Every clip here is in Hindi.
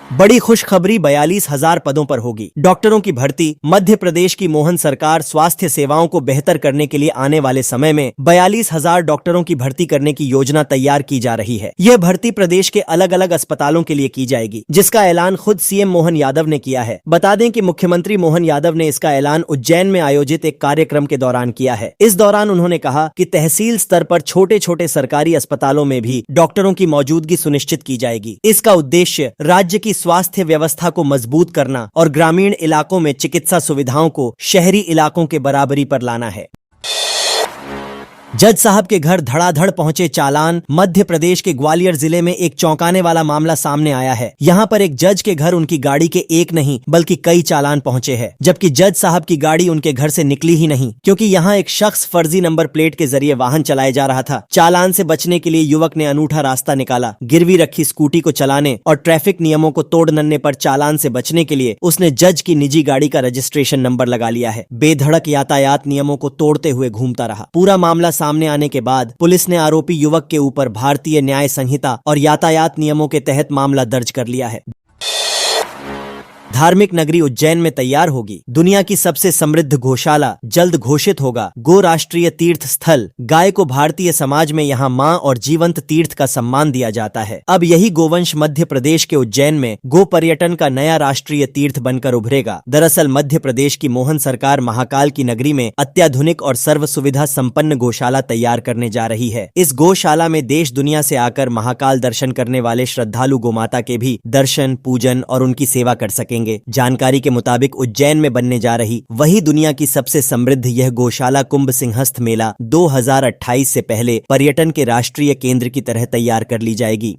बड़ी खुशखबरी, 42,000 पदों पर होगी डॉक्टरों की भर्ती। मध्य प्रदेश की मोहन सरकार स्वास्थ्य सेवाओं को बेहतर करने के लिए आने वाले समय में 42,000 डॉक्टरों की भर्ती करने की योजना तैयार की जा रही है। यह भर्ती प्रदेश के अलग अलग अस्पतालों के लिए की जाएगी, जिसका ऐलान खुद सीएम मोहन यादव ने किया है। बता दें कि मुख्यमंत्री मोहन यादव ने इसका ऐलान उज्जैन में आयोजित एक कार्यक्रम के दौरान किया है। इस दौरान उन्होंने कहा कि तहसील स्तर पर छोटे छोटे सरकारी अस्पतालों में भी डॉक्टरों की मौजूदगी सुनिश्चित की जाएगी। इसका उद्देश्य राज्य की स्वास्थ्य व्यवस्था को मजबूत करना और ग्रामीण इलाकों में चिकित्सा सुविधाओं को शहरी इलाकों के बराबरी पर लाना है। जज साहब के घर धड़ाधड़ पहुंचे चालान। मध्य प्रदेश के ग्वालियर जिले में एक चौंकाने वाला मामला सामने आया है। यहां पर एक जज के घर उनकी गाड़ी के एक नहीं बल्कि कई चालान पहुंचे हैं, जबकि जज साहब की गाड़ी उनके घर से निकली ही नहीं, क्योंकि यहां एक शख्स फर्जी नंबर प्लेट के जरिए वाहन चलाए जा रहा था। चालान से बचने के लिए युवक ने अनूठा रास्ता निकाला। गिरवी रखी स्कूटी को चलाने और ट्रैफिक नियमों को तोड़ नन्ने पर चालान से बचने के लिए उसने जज की निजी गाड़ी का रजिस्ट्रेशन नंबर लगा लिया है। बेधड़क यातायात नियमों को तोड़ते हुए घूमता रहा। पूरा मामला सामने आने के बाद पुलिस ने आरोपी युवक के ऊपर भारतीय न्याय संहिता और यातायात नियमों के तहत मामला दर्ज कर लिया है। धार्मिक नगरी उज्जैन में तैयार होगी दुनिया की सबसे समृद्ध गौशाला। जल्द घोषित होगा गो राष्ट्रीय तीर्थ स्थल। गाय को भारतीय समाज में यहाँ माँ और जीवंत तीर्थ का सम्मान दिया जाता है। अब यही गोवंश मध्य प्रदेश के उज्जैन में गो पर्यटन का नया राष्ट्रीय तीर्थ बनकर उभरेगा। दरअसल मध्य प्रदेश की मोहन सरकार महाकाल की नगरी में अत्याधुनिक और सर्व सुविधा संपन्न गौशाला तैयार करने जा रही है। इस गौशाला में देश दुनिया से आकर महाकाल दर्शन करने वाले श्रद्धालु गोमाता के भी दर्शन, पूजन और उनकी सेवा कर सकेंगे। जानकारी के मुताबिक उज्जैन में बनने जा रही वही दुनिया की सबसे समृद्ध यह गौशाला कुंभ सिंहस्थ मेला 2028 से पहले पर्यटन के राष्ट्रीय केंद्र की तरह तैयार कर ली जाएगी।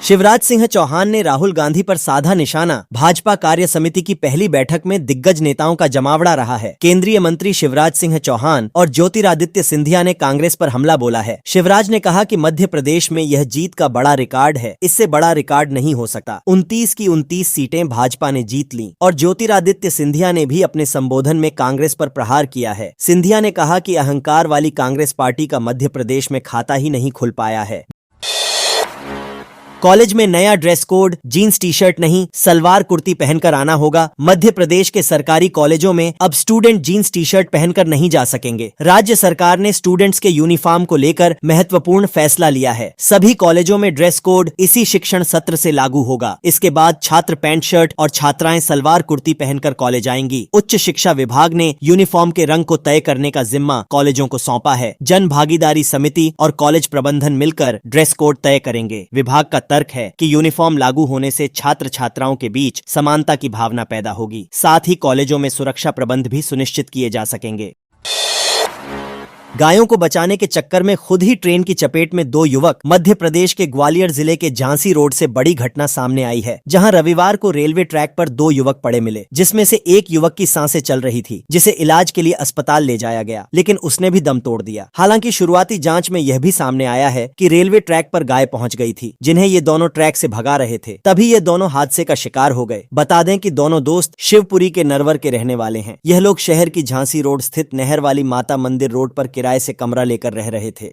शिवराज सिंह चौहान ने राहुल गांधी पर साधा निशाना। भाजपा कार्य समिति की पहली बैठक में दिग्गज नेताओं का जमावड़ा रहा है। केंद्रीय मंत्री शिवराज सिंह चौहान और ज्योतिरादित्य सिंधिया ने कांग्रेस पर हमला बोला है। शिवराज ने कहा कि मध्य प्रदेश में यह जीत का बड़ा रिकॉर्ड है, इससे बड़ा रिकॉर्ड नहीं हो सकता। 29 की 29 सीटें भाजपा ने जीत ली। और ज्योतिरादित्य सिंधिया ने भी अपने संबोधन में कांग्रेस पर प्रहार किया है। सिंधिया ने कहा कि अहंकार वाली कांग्रेस पार्टी का मध्य प्रदेश में खाता ही नहीं खुल पाया है। कॉलेज में नया dress code, jeans T-shirt नहीं सलवार कुर्ती पहनकर आना होगा। मध्य प्रदेश के सरकारी कॉलेजों में अब स्टूडेंट जीन्स टी शर्ट पहनकर नहीं जा सकेंगे। राज्य सरकार ने स्टूडेंट्स के यूनिफॉर्म को लेकर महत्वपूर्ण फैसला लिया है। सभी कॉलेजों में ड्रेस कोड इसी शिक्षण सत्र से लागू होगा। इसके बाद छात्र पैंट शर्ट और छात्राएं सलवार कुर्ती पहनकर कॉलेज आएंगी। उच्च शिक्षा विभाग ने यूनिफॉर्म के रंग को तय करने का जिम्मा कॉलेजों को सौंपा है। जन भागीदारी समिति और कॉलेज प्रबंधन मिलकर ड्रेस कोड तय करेंगे। विभाग का तर्क है कि यूनिफॉर्म लागू होने से छात्र छात्राओं के बीच समानता की भावना पैदा होगी। साथ ही कॉलेजों में सुरक्षा प्रबंध भी सुनिश्चित किए जा सकेंगे। गायों को बचाने के चक्कर में खुद ही ट्रेन की चपेट में 2 युवक। मध्य प्रदेश के ग्वालियर जिले के झांसी रोड से बड़ी घटना सामने आई है, जहां रविवार को रेलवे ट्रैक पर 2 युवक पड़े मिले, जिसमें से एक युवक की सांसें चल रही थी, जिसे इलाज के लिए अस्पताल ले जाया गया, लेकिन उसने भी दम तोड़ दिया। हालांकि शुरुआती जांच में यह भी सामने आया है कि रेलवे ट्रैक पर गाय पहुंच गई थी, जिन्हें ये दोनों ट्रैक से भगा रहे थे, तभी ये दोनों हादसे का शिकार हो गए। बता दें कि दोनों दोस्त शिवपुरी के नरवर के रहने वाले हैं। यह लोग शहर की झांसी रोड स्थित नहर वाली माता मंदिर रोड पर किराए से कमरा लेकर रह रहे थे।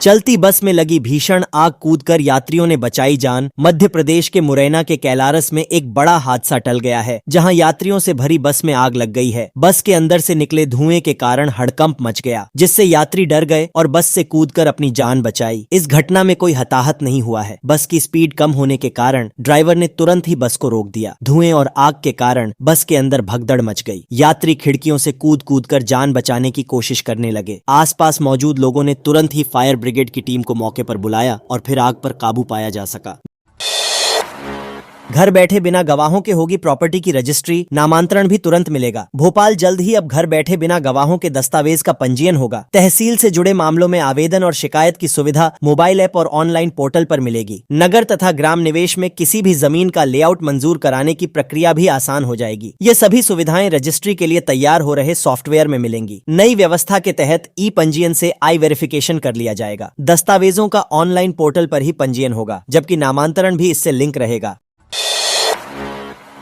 चलती बस में लगी भीषण आग, कूदकर यात्रियों ने बचाई जान। मध्य प्रदेश के मुरैना के कैलारस में एक बड़ा हादसा टल गया है, जहां यात्रियों से भरी बस में आग लग गई है। बस के अंदर से निकले धुएं के कारण हड़कंप मच गया, जिससे यात्री डर गए और बस से कूदकर अपनी जान बचाई। इस घटना में कोई हताहत नहीं हुआ है। बस की स्पीड कम होने के कारण ड्राइवर ने तुरंत ही बस को रोक दिया। धुएं और आग के कारण बस के अंदर भगदड़ मच गई। यात्री खिड़कियों से कूद कूद कर जान बचाने की कोशिश करने लगे। आसपास मौजूद लोगों ने तुरंत ही फायर ब्रिगेड की टीम को मौके पर बुलाया और फिर आग पर काबू पाया जा सका। घर बैठे बिना गवाहों के होगी प्रॉपर्टी की रजिस्ट्री, नामांतरण भी तुरंत मिलेगा। भोपाल जल्द ही अब घर बैठे बिना गवाहों के दस्तावेज का पंजीयन होगा। तहसील से जुड़े मामलों में आवेदन और शिकायत की सुविधा मोबाइल ऐप और ऑनलाइन पोर्टल पर मिलेगी। नगर तथा ग्राम निवेश में किसी भी जमीन का लेआउट मंजूर कराने की प्रक्रिया भी आसान हो जाएगी। ये सभी सुविधाएं रजिस्ट्री के लिए तैयार हो रहे सॉफ्टवेयर में मिलेंगी। नई व्यवस्था के तहत ई पंजीयन से आई वेरिफिकेशन कर लिया जाएगा। दस्तावेजों का ऑनलाइन पोर्टल पर ही पंजीयन होगा, जबकि नामांतरण भी इससे लिंक रहेगा।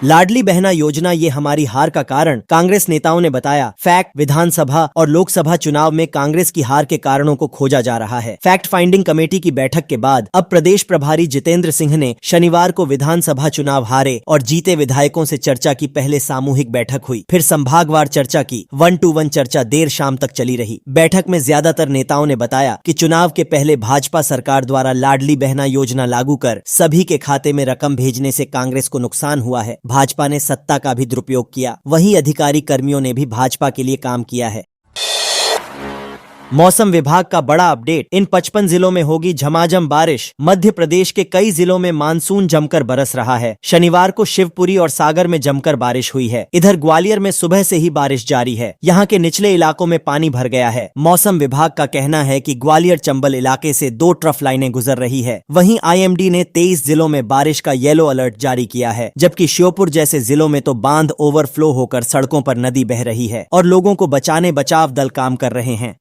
लाडली बहना योजना ये हमारी हार का कारण, कांग्रेस नेताओं ने बताया। फैक्ट, विधानसभा और लोकसभा चुनाव में कांग्रेस की हार के कारणों को खोजा जा रहा है। फैक्ट फाइंडिंग कमेटी की बैठक के बाद अब प्रदेश प्रभारी जितेंद्र सिंह ने शनिवार को विधानसभा चुनाव हारे और जीते विधायकों से चर्चा की पहले सामूहिक बैठक हुई, फिर संभागवार चर्चा की। 1-to-1 चर्चा देर शाम तक चली रही। बैठक में ज्यादातर नेताओं ने बताया कि चुनाव के पहले भाजपा सरकार द्वारा लाडली बहना योजना लागू कर सभी के खाते में रकम भेजने से कांग्रेस को नुकसान हुआ है। भाजपा ने सत्ता का भी दुरुपयोग किया। वहीं अधिकारी कर्मियों ने भी भाजपा के लिए काम किया है। मौसम विभाग का बड़ा अपडेट, इन 55 जिलों में होगी झमाझम बारिश। मध्य प्रदेश के कई जिलों में मानसून जमकर बरस रहा है। शनिवार को शिवपुरी और सागर में जमकर बारिश हुई है। इधर ग्वालियर में सुबह से ही बारिश जारी है। यहाँ के निचले इलाकों में पानी भर गया है। मौसम विभाग का कहना है कि ग्वालियर चंबल इलाके से 2 ट्रफ लाइनें गुजर रही है। वहीं IMD ने 23 जिलों में बारिश का येलो अलर्ट जारी किया है, जबकि श्योपुर जैसे जिलों में तो बांध ओवरफ्लो होकर सड़कों पर नदी बह रही है और लोगों को बचाने बचाव दल काम कर रहे हैं।